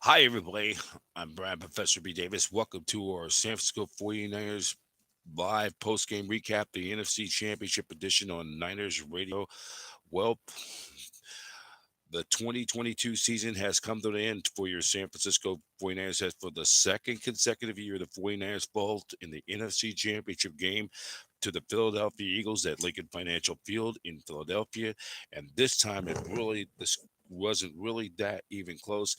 Hi, everybody. I'm Brad Professor B. Davis. Welcome to our San Francisco 49ers live post-game recap, the NFC Championship edition on Niners Radio. Well, the 2022 season has come to an end for your San Francisco 49ers as for the second consecutive year. The 49ers fall in the NFC Championship game to the Philadelphia Eagles at Lincoln Financial Field in Philadelphia. And this time, this wasn't really that even close.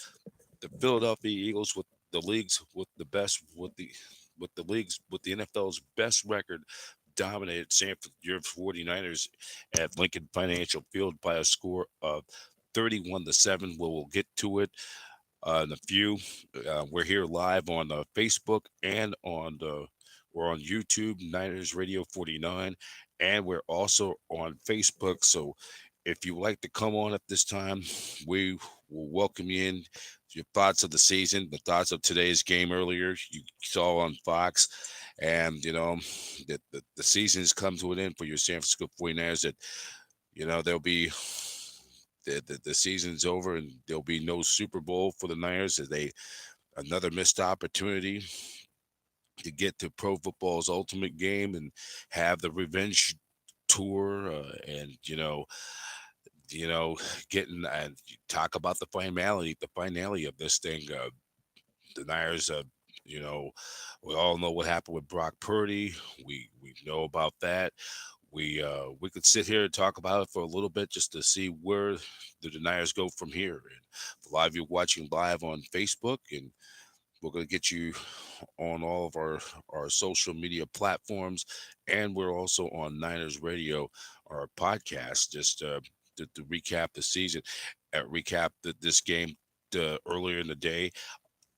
The Philadelphia Eagles with the leagues with the leagues with the NFL's best record dominated your 49ers at Lincoln Financial Field by a score of 31-7. We'll get to it in a few. We're here live on Facebook and we're on YouTube, Niners Radio 49, and we're also on Facebook. So if you would like to come on at this time, we will welcome you in. Your thoughts of the season, the thoughts of today's game earlier, you saw on Fox, and the season's come to an end for your San Francisco 49ers. That there'll be the season's over and there'll be no Super Bowl for the Niners as they another missed opportunity to get to pro football's ultimate game and have the revenge tour and you know getting and talk about the finality of this thing. The Niners, you know, we all know what happened with Brock Purdy. We know about that. We could sit here and talk about it for a little bit just to see where the Niners go from here. And for a lot of you watching live on Facebook, and we're going to get you on all of our social media platforms, and we're also on Niners Radio, our podcast, just to recap the season, recap this game earlier in the day.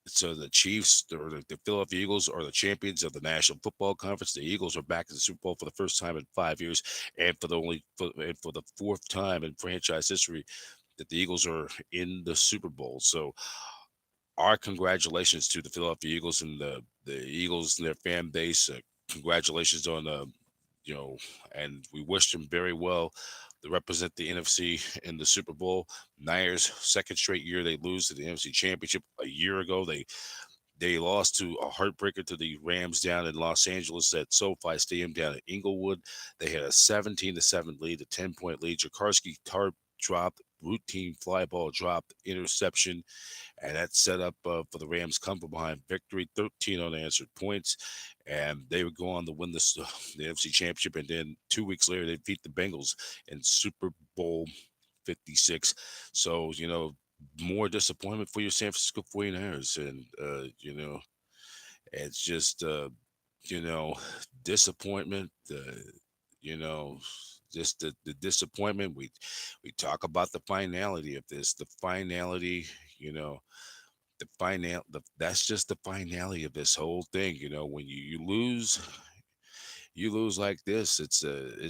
So the Chiefs or the Philadelphia Eagles are the champions of the National Football Conference. The Eagles are back in the Super Bowl for the first time in 5 years, and for the fourth time in franchise history that the Eagles are in the Super Bowl. So our congratulations to the Philadelphia Eagles and the Eagles and their fan base. Congratulations on and we wish them very well to represent the NFC in the Super Bowl. Niners second straight year they lose to the NFC Championship. A year ago they lost to a heartbreaker to the Rams down in Los Angeles at SoFi Stadium down in Inglewood. They had a 17-7 lead, a 10-point lead. Jakarski tarp dropped, routine fly ball dropped, interception, and that set up for the Rams come from behind victory, 13 unanswered points, and they would go on to win the NFC Championship. And then 2 weeks later, they beat the Bengals in Super Bowl 56. So more disappointment for your San Francisco 49ers, and it's just you know disappointment. You know. Just the disappointment. We talk about the finality of this, the finality, you know, that's just the finality of this whole thing. When you lose like this, it's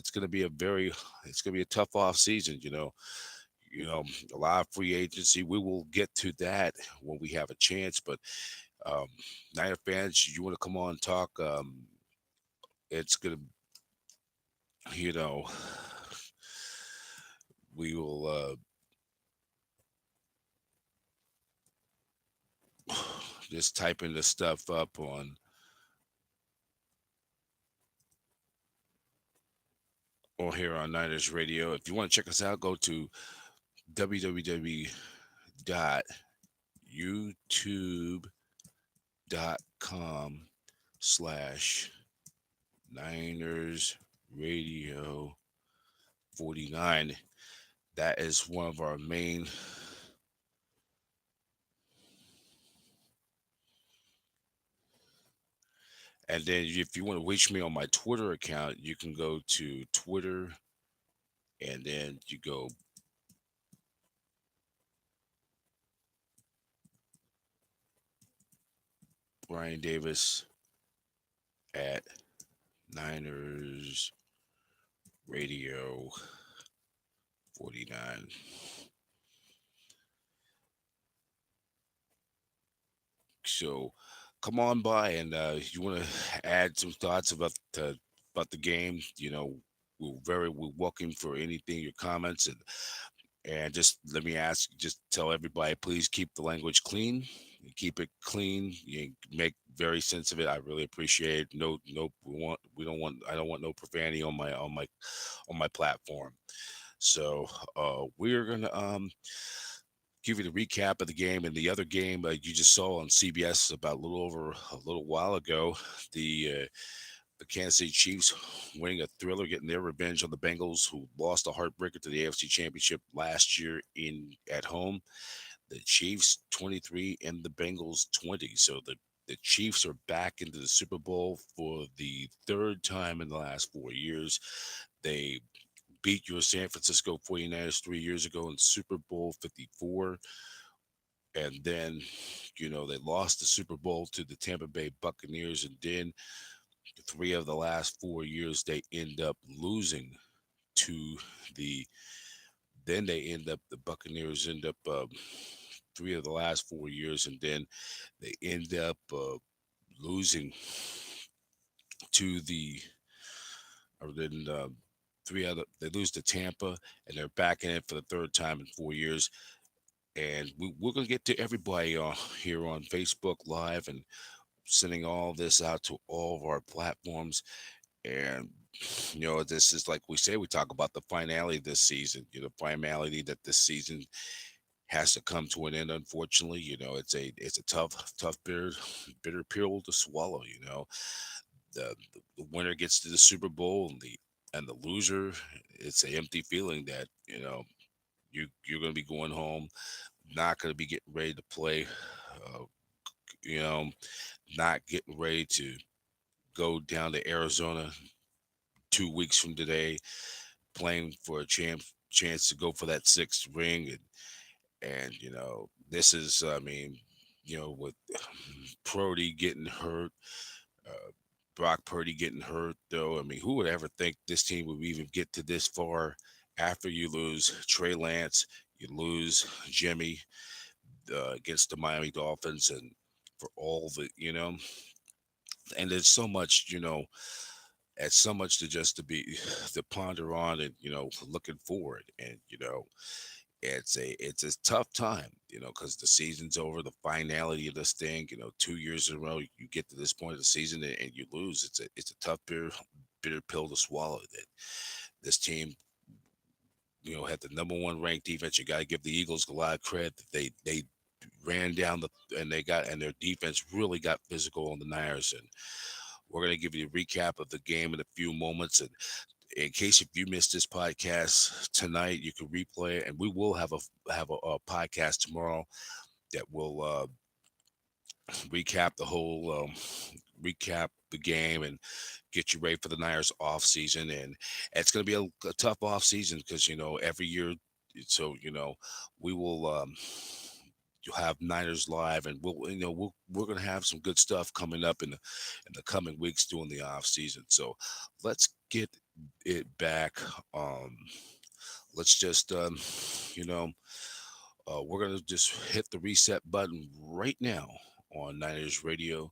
gonna be a tough off season. A lot of free agency. We will get to that when we have a chance. But um, Niner fans, you want to come on and talk? It's gonna, you know, we will just typing this stuff up on here on Niners Radio. If you want to check us out, go to www.youtube.com/Niners Radio 49. That is one of our main. And then if you want to reach me on my Twitter account, you can go to Twitter and then you go Brian Davis at Niners Radio 49. So come on by, and you want to add some thoughts about the game. We're welcome for anything, your comments, and just let me ask, just tell everybody, please keep the language clean. You keep it clean. You make very sense of it. I really appreciate it. No, no, we don't want. I don't want no profanity on my platform. So we're gonna give you the recap of the game and the other game you just saw on CBS about a little while ago. The Kansas City Chiefs winning a thriller, getting their revenge on the Bengals, who lost a heartbreaker to the AFC Championship last year in at home. The Chiefs 23 and the Bengals 20. So the Chiefs are back into the Super Bowl for the third time in the last 4 years. They beat your San Francisco 49ers 3 years ago in Super Bowl 54. And then, they lost the Super Bowl to the Tampa Bay Buccaneers. And then 3 of the last 4 years, they end up losing to the, the Buccaneers end up 3 of the last 4 years. And then they end up losing to the, or then they lose to Tampa, and they're back in it for the third time in 4 years. And we're going to get to everybody here on Facebook Live and sending all this out to all of our platforms. And, this is like we say, we talk about the finality this season, finality that this season has to come to an end. Unfortunately, it's a tough, bitter pill to swallow. The winner gets to the Super Bowl, and the loser, it's an empty feeling that you're going to be going home, not going to be getting ready to play, uh, you know, not getting ready to go down to Arizona 2 weeks from today, playing for a chance to go for that sixth ring. And this is, I mean, with Purdy getting hurt, uh, Brock Purdy getting hurt, though. I mean, who would ever think this team would even get to this far after you lose Trey Lance, you lose Jimmy against the Miami Dolphins, and for all the, and there's so much, it's so much to just to be to ponder on and looking forward. And it's a tough time, because the season's over, the finality of this thing. 2 years in a row you get to this point of the season, and you lose. It's a tough bitter pill to swallow. That this team, had the number one ranked defense. You got to give the Eagles a lot of credit. They ran down and their defense really got physical on the Niners. And we're going to give you a recap of the game in a few moments. And in case if you missed this podcast tonight, you can replay it, and we will have a podcast tomorrow that will recap the whole recap the game and get you ready for the Niners off season. And it's going to be a tough off season because every year. So we will. You'll have Niners live, and we're going to have some good stuff coming up in the coming weeks during the off season. So let's get it back. Um, let's just you know we're going to just hit the reset button right now on Niners Radio.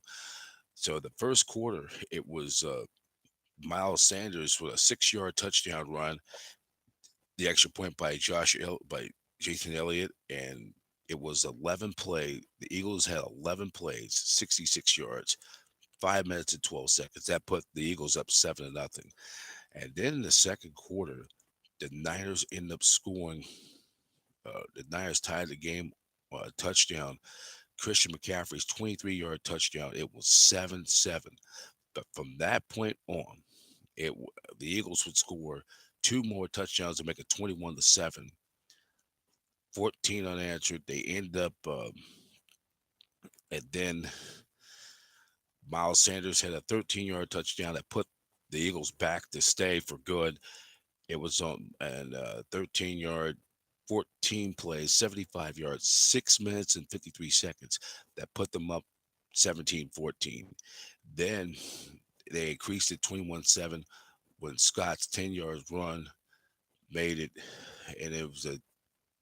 So the first quarter, it was Miles Sanders with a 6-yard touchdown run, the extra point by by Jason Elliott, and it was 11 play. The Eagles had 11 plays, 66 yards, 5 minutes and 12 seconds. That put the Eagles up 7-0. And then in the second quarter, the Niners ended up scoring. The Niners tied the game touchdown. Christian McCaffrey's 23-yard touchdown. It was 7-7. But from that point on, the Eagles would score two more touchdowns to make it 21-7. 14 unanswered. They end up, and then Miles Sanders had a 13-yard touchdown that put the Eagles back to stay for good. It was on and 13-yard, 14 plays, 75 yards, 6 minutes and 53 seconds that put them up 17-14. Then they increased it 21-7 when Scott's 10-yard run made it, and it was a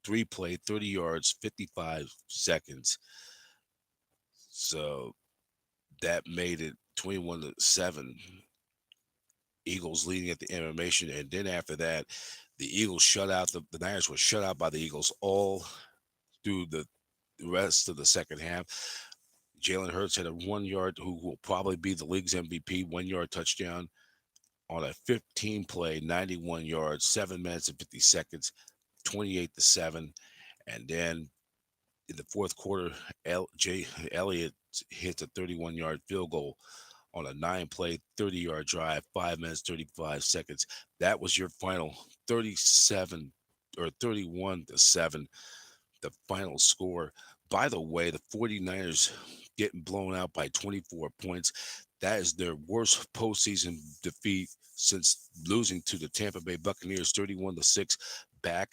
three-play, 30 yards, 55 seconds. So that made it 21-7. Eagles leading at the intermission, and then after that, the Eagles shut out the Niners were shut out by the Eagles all through the rest of the second half. Jalen Hurts had a 1 yard, who will probably be the league's MVP, 1 yard touchdown on a 15 play, 91 yards, 7 minutes and 50 seconds, 28-7. And then in the fourth quarter, Jay Elliott hits a 31-yard field goal on a 9 play, 30-yard drive, 5 minutes, 35 seconds. That was your final 37 or 31-7, the final score. By the way, the 49ers getting blown out by 24 points. That is their worst postseason defeat since losing to the Tampa Bay Buccaneers 31-6 back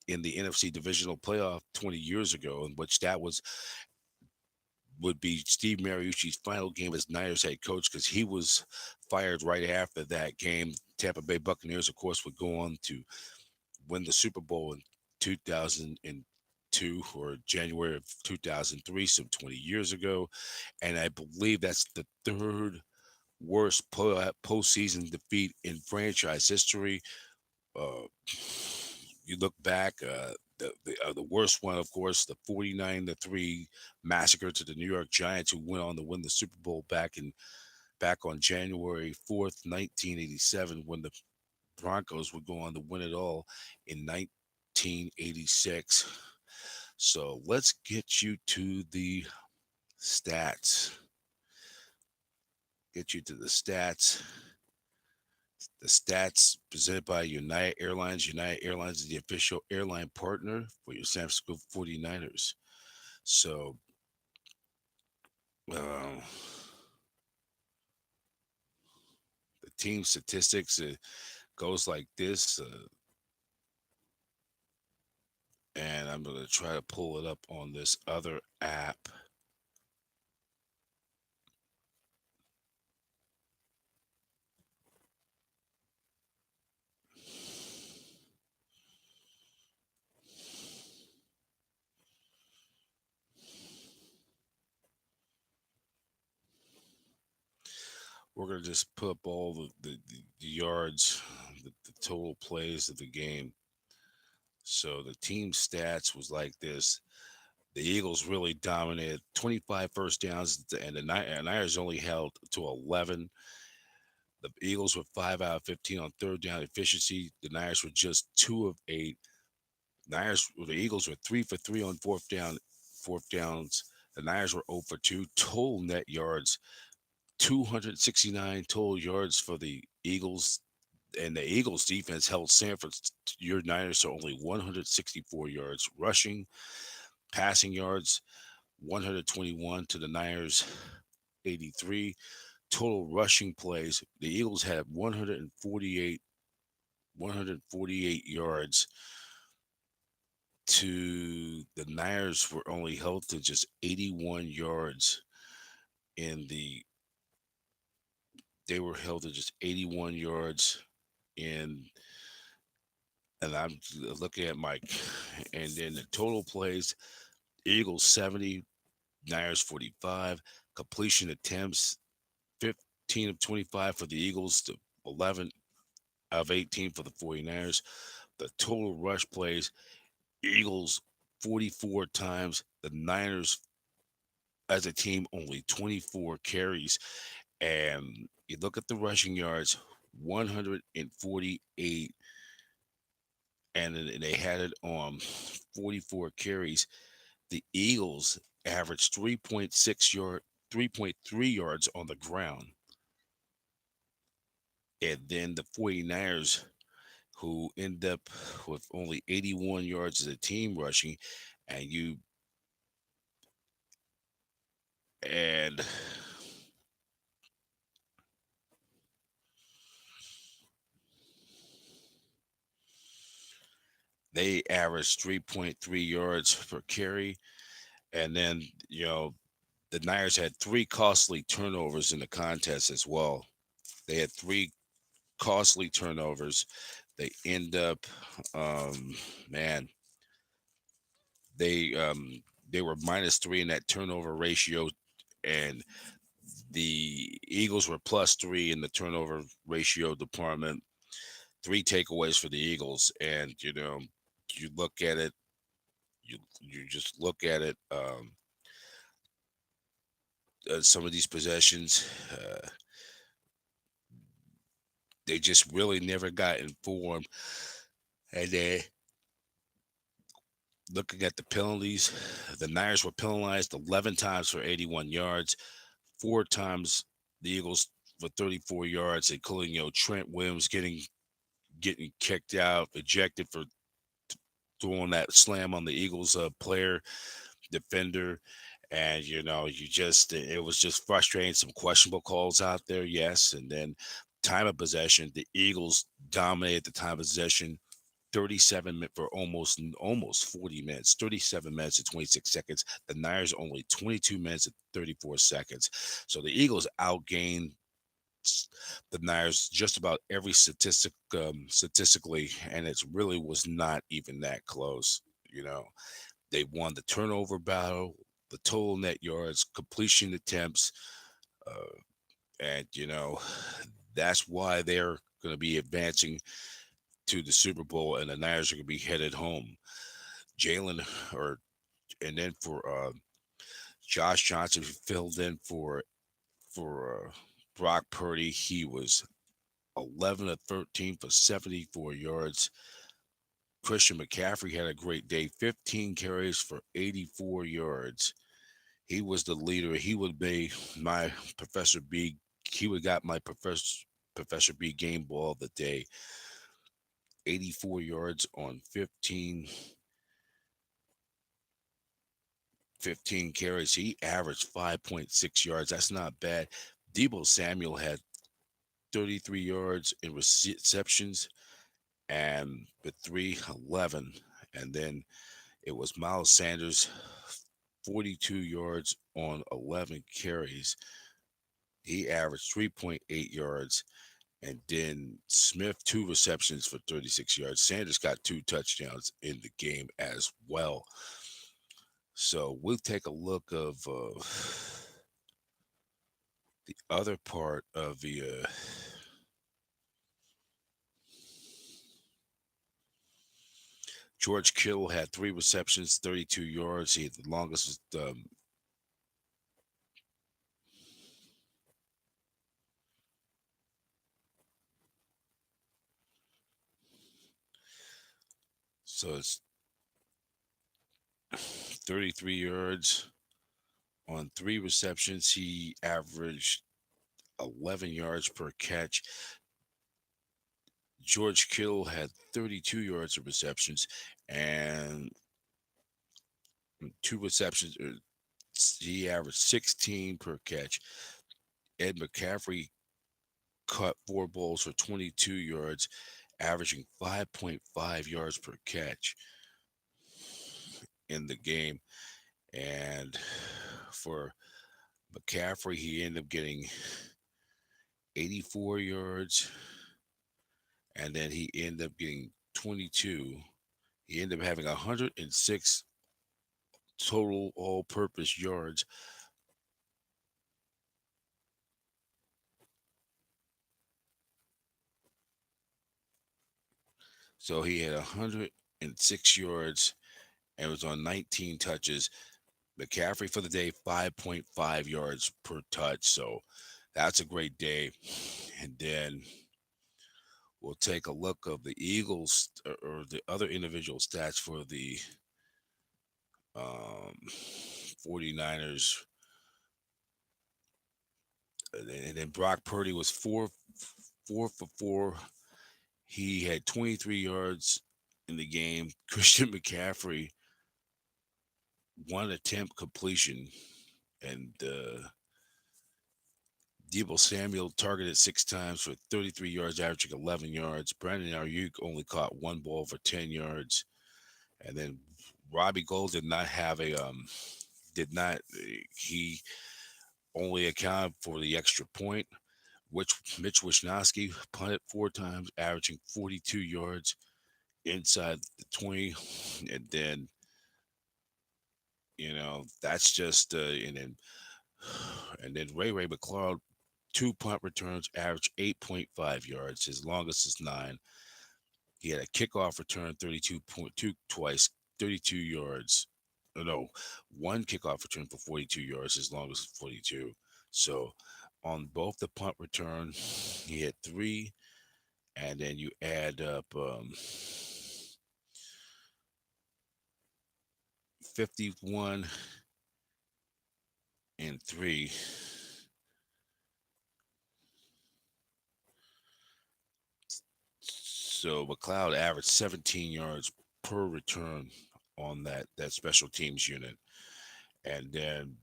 in the NFC divisional playoff 20 years ago, in which that would be Steve Mariucci's final game as Niners head coach, because he was fired right after that game. Tampa Bay Buccaneers, of course, would go on to win the Super Bowl in 2002 or January of 2003, some 20 years ago. And I believe that's the third worst postseason defeat in franchise history. Uh, you look back, the worst one, of course, the 49-3 massacre to the New York Giants, who went on to win the Super Bowl back on January 4th, 1987, when the Broncos would go on to win it all in 1986. So let's get you to the stats. Get you to the stats. The stats presented by United Airlines. United Airlines is the official airline partner for your San Francisco 49ers. So, uh, the team statistics, goes like this. And I'm going to try to pull it up on this other app. We're going to just put up all the yards, the total plays of the game. So the team stats was like this. The Eagles really dominated, 25 first downs, and the Niners only held to 11. The Eagles were 5 out of 15 on third down efficiency. The Niners were just 2 of 8. The Eagles were 3 for 3 on fourth downs. The Niners were 0 for 2. Total net yards, 269 total yards for the Eagles. And the Eagles defense held your Niners to only 164 yards rushing. Passing yards, 121 to the Niners, 83. Total rushing plays, the Eagles had 148 yards to the Niners were only held to just 81 yards in the they were held to just 81 yards in and I'm looking at Mike, and then the total plays, Eagles 70, Niners 45, completion attempts 15 of 25 for the Eagles to 11 of 18 for the 49ers. The total rush plays, Eagles 44 times, the Niners as a team only 24 carries. And you look at the rushing yards, 148, and they had it on 44 carries. The Eagles averaged 3.3 yards on the ground. And then the 49ers, who end up with only 81 yards as a team rushing, and and they averaged 3.3 yards per carry. And then, the Niners had three costly turnovers in the contest as well. They had three costly turnovers. They end up, man, they um, they were -3 in that turnover ratio, and the Eagles were +3 in the turnover ratio department. Three takeaways for the Eagles, and you look at it, you just look at it. some of these possessions, they just really never got informed. And then looking at the penalties, the Niners were penalized 11 times for 81 yards, four times the Eagles for 34 yards, including Trent Williams getting kicked out, ejected for throwing that slam on the Eagles player defender. And you just it was just frustrating. Some questionable calls out there, yes. And then time of possession, the Eagles dominated the time of possession for almost 40 minutes, 37 minutes and 26 seconds. The Niners only 22 minutes and 34 seconds. So the Eagles outgained the Niners just about every statistically, and it really was not even that close. You know, they won the turnover battle, the total net yards, completion attempts, uh, and that's why they're going to be advancing to the Super Bowl, and the Niners are going to be headed home. Jalen, or and then for Josh Johnson, who filled in for Brock Purdy, he was 11 of 13 for 74 yards. Christian McCaffrey had a great day, 15 carries for 84 yards. He was the leader. He would be my Professor B. He would got my Professor B game ball of the day. 84 yards on 15 carries. He averaged 5.6 yards. That's not bad. Debo Samuel had 33 yards in receptions and with 311. And then it was Miles Sanders, 42 yards on 11 carries. He averaged 3.8 yards. And then Smith, two receptions for 36 yards. Sanders got two touchdowns in the game as well. So we'll take a look of the other part of the George Kittle had three receptions, 32 yards. He had the longest. So it's 33 yards on three receptions. He averaged 11 yards per catch. George Kittle had 32 yards of receptions and two receptions. He averaged 16 per catch. Ed McCaffrey caught four balls for 22 yards, averaging 5.5 yards per catch in the game. And for McCaffrey, he ended up getting 84 yards, and then he ended up getting 22. He ended up having 106 total all purpose yards. So he had 106 yards and was on 19 touches. McCaffrey for the day, 5.5 yards per touch. So that's a great day. And then we'll take a look of the Eagles or the other individual stats for the um, 49ers. And then Brock Purdy was four for four. He had 23 yards in the game. Christian McCaffrey, one attempt completion, and Debo Samuel targeted six times for 33 yards, averaging 11 yards. Brandon Ayuk only caught one ball for 10 yards. And then Robbie Gold did not have did not, he only accounted for the extra point, which Mitch Wishnowski punted four times, averaging 42 yards inside the 20. And then, that's just, and then Ray McLeod, two punt returns, averaged 8.5 yards. His longest is 9. He had a kickoff return, 32.2 twice, 32 yards. No, one kickoff return for 42 yards. His longest is 42. So on both the punt return, he had three, and then you add up 51 and three. So McLeod averaged 17 yards per return on that special teams unit. And then,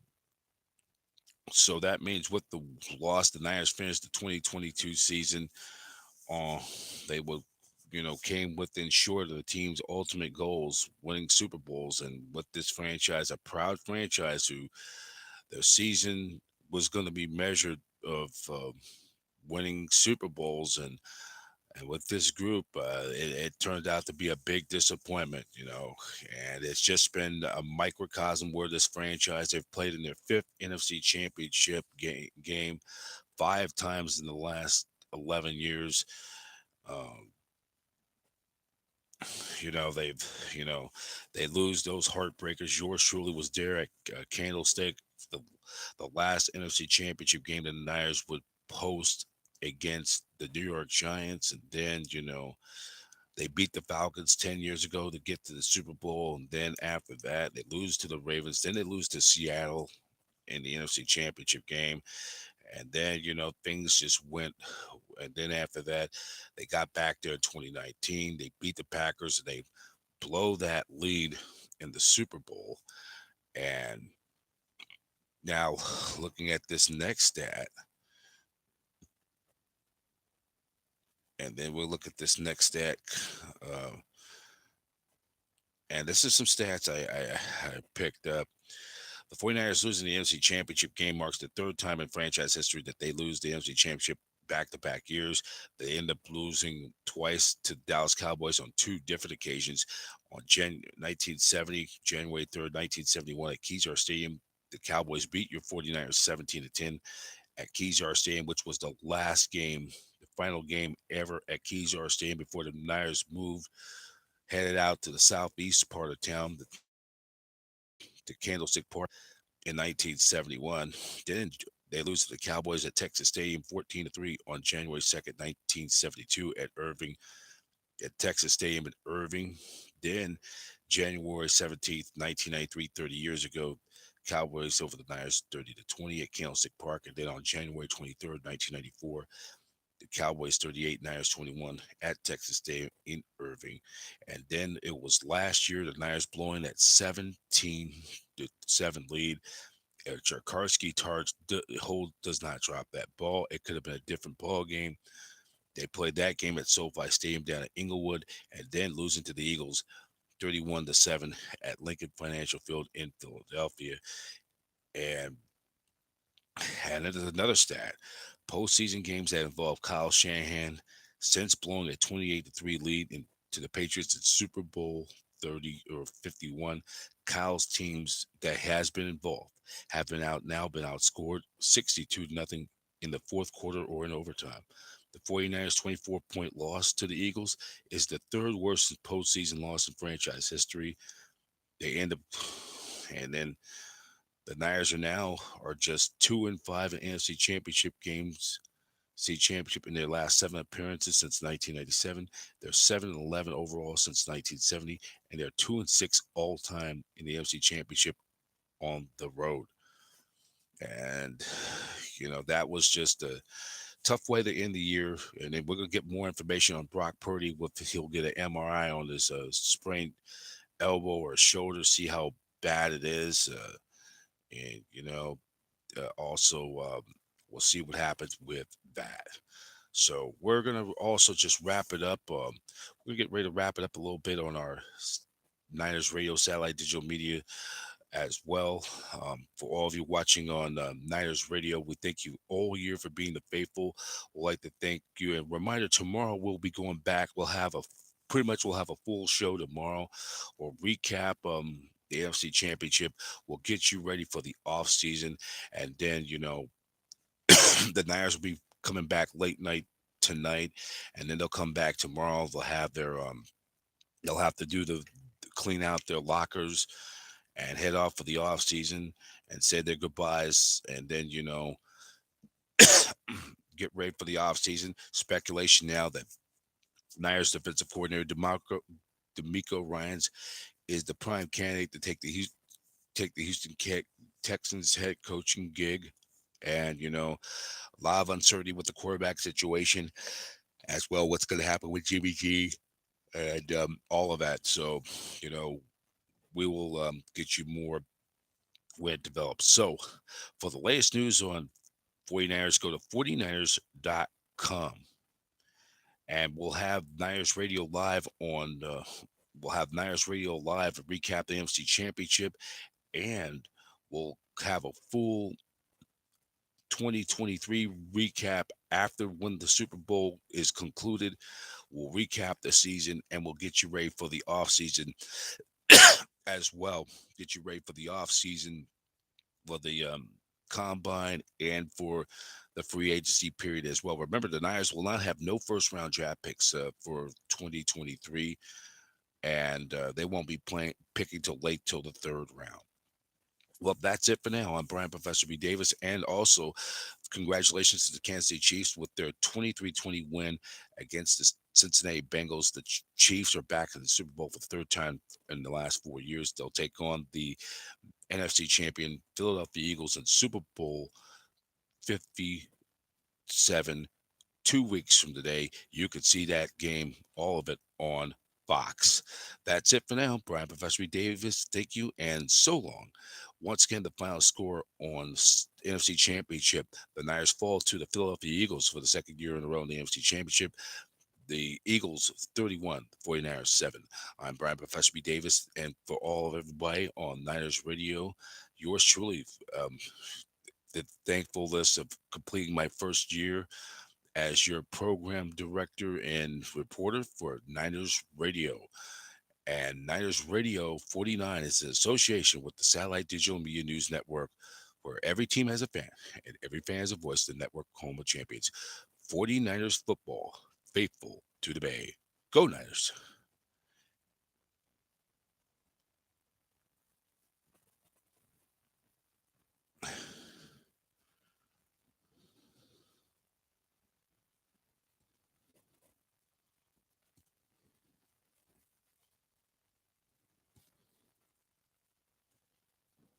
so that means with the loss, the Niners finished the 2022 season. Uh, they will, came within short of the team's ultimate goals, winning Super Bowls. And with this franchise, a proud franchise who their season was going to be measured of winning Super Bowls, and with this group, it turned out to be a big disappointment. And it's just been a microcosm where this franchise, they've played in their fifth NFC Championship game 5 times in the last 11 years. Um, they've, you know, they lose those heartbreakers. Yours truly was there at Candlestick, the, the last NFC Championship game that the Niners would post against the New York Giants. And then, they beat the Falcons 10 years ago to get to the Super Bowl. And then after that, they lose to the Ravens. Then they lose to Seattle in the NFC Championship game. And then, things just went. And then after that, they got back there in 2019. They beat the Packers and they blow that lead in the Super Bowl. And now, looking at this next stat, and then we'll look at this next stat. Uh, and this is some stats I picked up. The 49ers losing the NFC Championship game marks the third time in franchise history that they lose the NFC Championship back to back years. They end up losing twice to Dallas Cowboys on two different occasions. On 1970, January 3rd, 1971, at Kezar Stadium, the Cowboys beat your 49ers 17-10 at Kezar Stadium, which was the last game, the final game ever at Kezar Stadium before the Niners moved, headed out to the southeast part of town, the Candlestick Park in 1971. Then they lose to the Cowboys at Texas Stadium 14-3 on January 2nd, 1972 at Irving, at Texas Stadium in Irving. Then January 17th, 1993, 30 years ago, Cowboys over the Niners 30-20 at Candlestick Park. And then on January 23rd, 1994, the Cowboys 38, Niners 21 at Texas Stadium in Irving. And then it was last year, the Niners blowing that 17-7 lead. Jakarski does not drop that ball. It could have been a different ball game. They played that game at SoFi Stadium down at Inglewood, and then losing to the Eagles 31-7 at Lincoln Financial Field in Philadelphia. And there's another stat. Postseason games that involve Kyle Shanahan since blowing a 28-3 lead to the Patriots in Super Bowl 30 or 51. Kyle's teams that has been involved have been outscored 62 nothing in the fourth quarter or in overtime. The 49ers' 24-point loss to the Eagles is the third worst postseason loss in franchise history. They end up, and then the Niners are just 2-5 in NFC Championship games. See championship in their last 7 appearances since 1997. They're 7-11 overall since 1970, and they're 2-6 all time in the NFC Championship on the road. And that was just a tough way to end the year. And then we're gonna get more information on Brock Purdy. With he'll get an MRI on his sprained elbow or shoulder, see how bad it is. And also we'll see what happens with that. So we're gonna also just wrap it up. We're gonna get ready to wrap it up a little bit on our Niners Radio Satellite Digital Media as well. For all of you watching on Niners Radio, we thank you all year for being the faithful. We'd like to thank you. And reminder, tomorrow we'll be going back. We'll have a full show tomorrow. We'll recap the NFC Championship. We'll get you ready for the off season, and then the Niners will be coming back late night tonight, and then they'll come back tomorrow. They'll have to do the clean out their lockers and head off for the off season and say their goodbyes, and then Get ready for the offseason. Speculation now that Niners defensive coordinator D'Amico Ryans is the prime candidate to take the Texans head coaching gig. And, a lot of uncertainty with the quarterback situation as well. What's going to happen with Jimmy G and all of that. So, you know, we will get you more when it develops. So, for the latest news on 49ers, go to 49ers.com. And we'll have Niners Radio Live to recap the NFC Championship, and we'll have a full 2023 recap after when the Super Bowl is concluded. We'll recap the season and we'll get you ready for the off season as well. Get you ready for the off season, for the combine, and for the free agency period as well. Remember, the Niners will not have no first round draft picks for 2023, and they won't be picking till the third round. Well, that's it for now. I'm Brian Professor B. Davis, and also congratulations to the Kansas City Chiefs with their 23-20 win against the Cincinnati Bengals. The Chiefs are back in the Super Bowl for the third time in the last 4 years. They'll take on the NFC champion Philadelphia Eagles in Super Bowl 57 2 weeks from today. You could see that game, all of it, on Fox. That's it for now. Brian Professor Davis, thank you, and so long. Once again, the final score on NFC Championship: the Niners fall to the Philadelphia Eagles for the second year in a row in the NFC Championship. The Eagles 31, 49ers 7. I'm Brian Professor B. Davis, and for all of everybody on Niners Radio, yours truly, the thankfulness of completing my first year as your program director and reporter for Niners Radio. And Niners Radio 49 is an association with the Satellite Digital Media News Network, where every team has a fan and every fan has a voice, the network home of champions. 49ers football, faithful to the Bay. Go Niners.